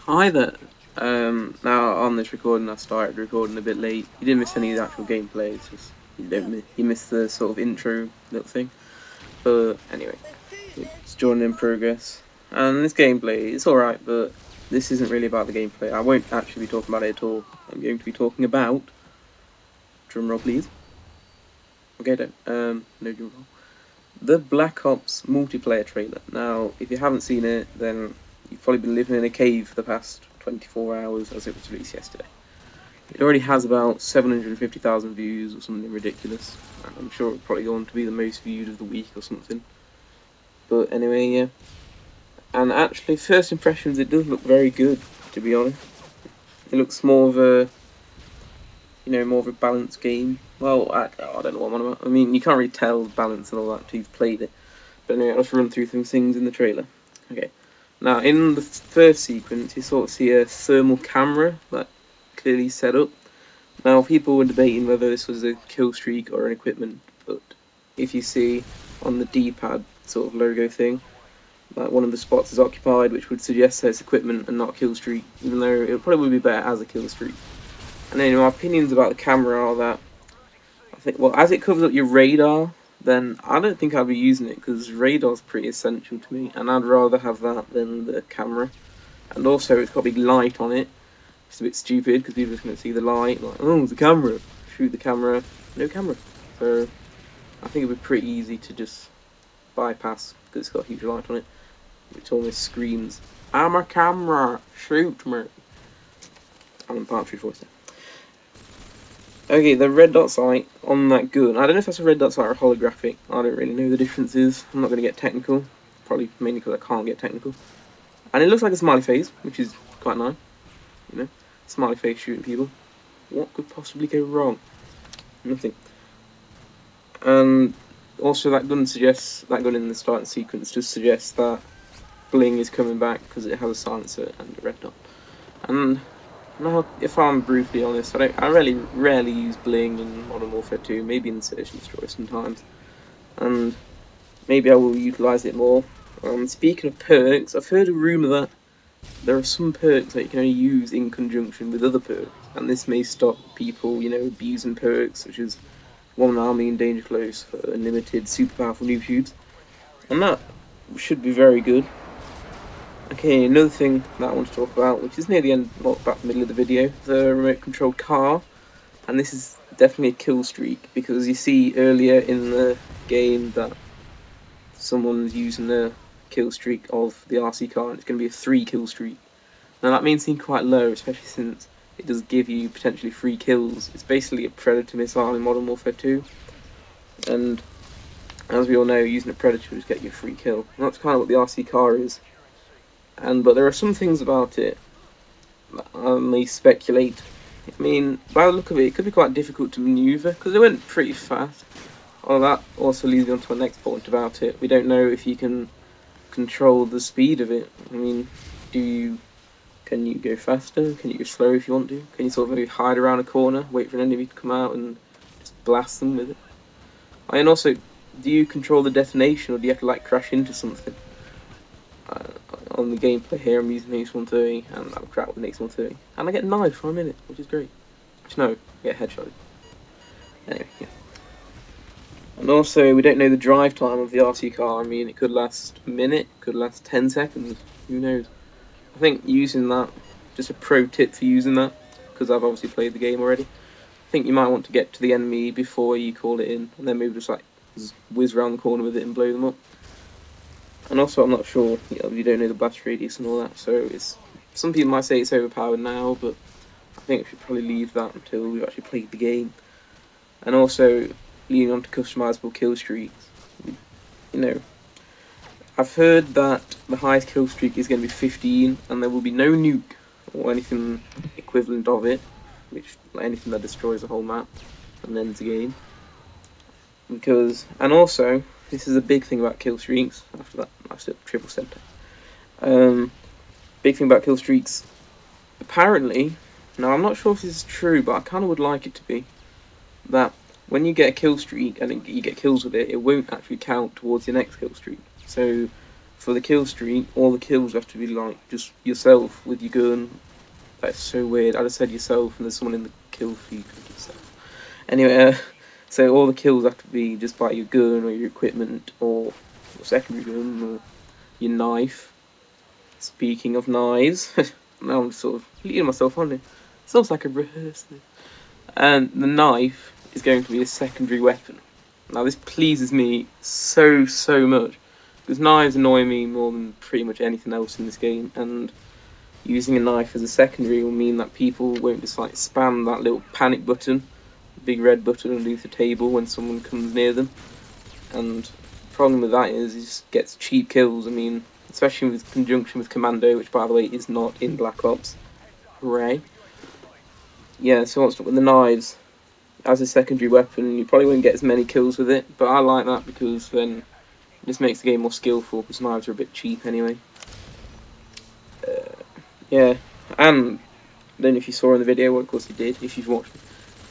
Hi there. Now on this recording, I started recording a bit late. You didn't miss any of the actual gameplay. It's just you missed the sort of intro little thing. But anyway, it's Jordan in progress. And this gameplay, it's alright, but this isn't really about the gameplay. I won't actually be talking about it at all. I'm going to be talking about, drum roll please. Okay, no drum roll. The Black Ops multiplayer trailer. Now, if you haven't seen it, then you've probably been living in a cave for the past 24 hours as it was released yesterday. It already has about 750,000 views or something ridiculous. And I'm sure it's probably going to be the most viewed of the week or something. But anyway, yeah. And actually, first impressions, it does look very good, to be honest. It looks more of a, more of a balanced game. Well, I don't know what I'm on about. I mean, you can't really tell the balance and all that until you've played it. But anyway, I'll just run through some things in the trailer. Okay. Now, in the first sequence, you sort of see a thermal camera that clearly set up. Now, people were debating whether this was a kill streak or an equipment, but if you see on the D-pad sort of logo thing, like one of the spots is occupied, which would suggest that it's equipment and not a kill streak, even though it probably would be better as a kill streak. And then my opinions about the camera are that, I think, well, as it covers up your radar, then I don't think I'd be using it, because radar's pretty essential to me, and I'd rather have that than the camera. And also, it's got a big light on it. It's a bit stupid, because people are just going to see the light, like, oh, it's a camera. Shoot the camera, no camera. So, I think it would be pretty easy to just bypass, because it's got a huge light on it, which almost screams, I'm a camera, shoot me. I'm in Partridge voice there. Okay, the red dot sight on that gun. I don't know if that's a red dot sight or holographic. I don't really know the differences. I'm not going to get technical. Probably mainly because I can't get technical. And it looks like a smiley face, which is quite nice. You know, smiley face shooting people. What could possibly go wrong? Nothing. And also that gun in the starting sequence just suggests that bling is coming back because it has a silencer and a red dot. And now, if I'm brutally honest, I rarely use bling in Modern Warfare 2, maybe in Search and Destroy sometimes, and maybe I will utilise it more. Speaking of perks, I've heard a rumour that there are some perks that you can only use in conjunction with other perks, and this may stop people, abusing perks, such as One Army in Danger Close for unlimited super powerful noob shoots, and that should be very good. Okay, another thing that I want to talk about, which is near the end, well, about the middle of the video, the remote controlled car. And this is definitely a kill streak, because you see earlier in the game that someone's using a kill streak of the RC car, and it's going to be a 3 kill streak. Now that may seem quite low, especially since it does give you potentially 3 kills. It's basically a Predator missile in Modern Warfare 2, and as we all know, using a Predator will just get you a free kill. And that's kind of what the RC car is. But there are some things about it that I may speculate. I mean, by the look of it, it could be quite difficult to manoeuvre, because it went pretty fast. Well, that also leads me on to my next point about it. We don't know if you can control the speed of it. I mean, can you go faster? Can you go slower if you want to? Can you sort of maybe hide around a corner, wait for an enemy to come out and just blast them with it? And also, do you control the detonation, or do you have to, like, crash into something? On the gameplay here, I'm using the X130, and I'm crap with an X130, and I get knifed for a minute, which is great. No, I get headshotted. Anyway, yeah. And also, we don't know the drive time of the RC car. I mean, it could last a minute, could last 10 seconds, who knows. I think using that, just a pro tip for using that, because I've obviously played the game already, I think you might want to get to the enemy before you call it in, and then maybe just like whiz around the corner with it and blow them up. And also, I'm not sure, you don't know the blast radius and all that, so some people might say it's overpowered now, but I think we should probably leave that until we've actually played the game. And also, leading on to customizable kill streaks, I've heard that the highest kill streak is going to be 15, and there will be no nuke or anything equivalent of it, anything that destroys the whole map and ends the game. And also, this is a big thing about kill streaks. After that, I said triple center. Big thing about kill streaks. Apparently, now I'm not sure if this is true, but I kind of would like it to be, that when you get a kill streak and you get kills with it, it won't actually count towards your next kill streak. So for the kill streak, all the kills have to be like just yourself with your gun. That's so weird. I just said yourself, and there's someone in the kill feed called yourself. Anyway, so all the kills have to be just by your gun or your equipment or your secondary gun or your knife. Speaking of knives, now I'm sort of leading myself on it. Sounds like a rehearsal. And the knife is going to be a secondary weapon. Now this pleases me so much, because knives annoy me more than pretty much anything else in this game, and using a knife as a secondary will mean that people won't just like spam that little panic button, big red button underneath the table when someone comes near them. And the problem with that is it just gets cheap kills. I mean, especially with conjunction with Commando, which by the way is not in Black Ops. Hooray. Yeah, so what's up with the knives? As a secondary weapon, you probably won't get as many kills with it, but I like that because then it just makes the game more skillful, because knives are a bit cheap anyway. Yeah, and then if you saw in the video, well, of course you did, if you've watched it,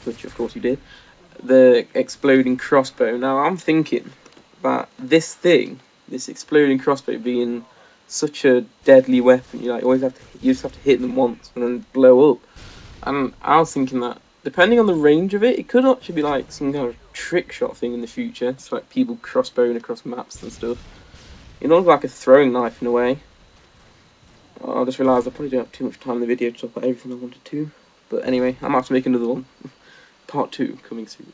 which of course you did, the exploding crossbow. Now I'm thinking that this exploding crossbow being such a deadly weapon, you just have to hit them once and then blow up. And I was thinking that depending on the range of it, it could actually be like some kind of trick shot thing in the future. So like people crossbowing across maps and stuff. It looks like a throwing knife in a way. I just realised I probably don't have too much time in the video to talk about everything I wanted to. But anyway, I might have to make another one. Part 2 coming soon.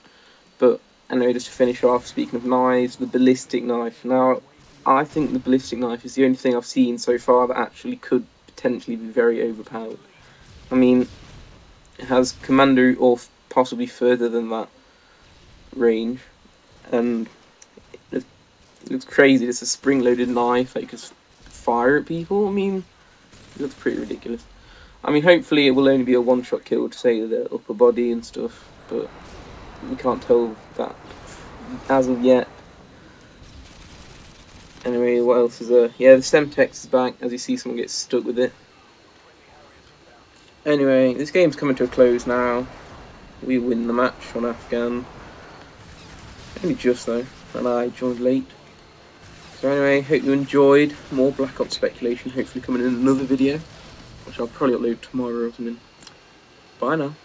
But anyway, just to finish off, speaking of knives, the ballistic knife. Now, I think the ballistic knife is the only thing I've seen so far that actually could potentially be very overpowered. I mean, it has Commando or possibly further than that range, and it looks crazy. It's a spring-loaded knife that you can fire at people. I mean, it looks pretty ridiculous. I mean, hopefully it will only be a one-shot kill to say the upper body and stuff, but we can't tell that as of yet. Anyway, what else is there? Yeah, the Semtex is back. As you see, someone gets stuck with it. Anyway, this game's coming to a close now. We win the match on Afghan. Only just though, and I joined late. So anyway, hope you enjoyed. More Black Ops speculation, hopefully coming in another video, which I'll probably upload tomorrow or something. Bye now.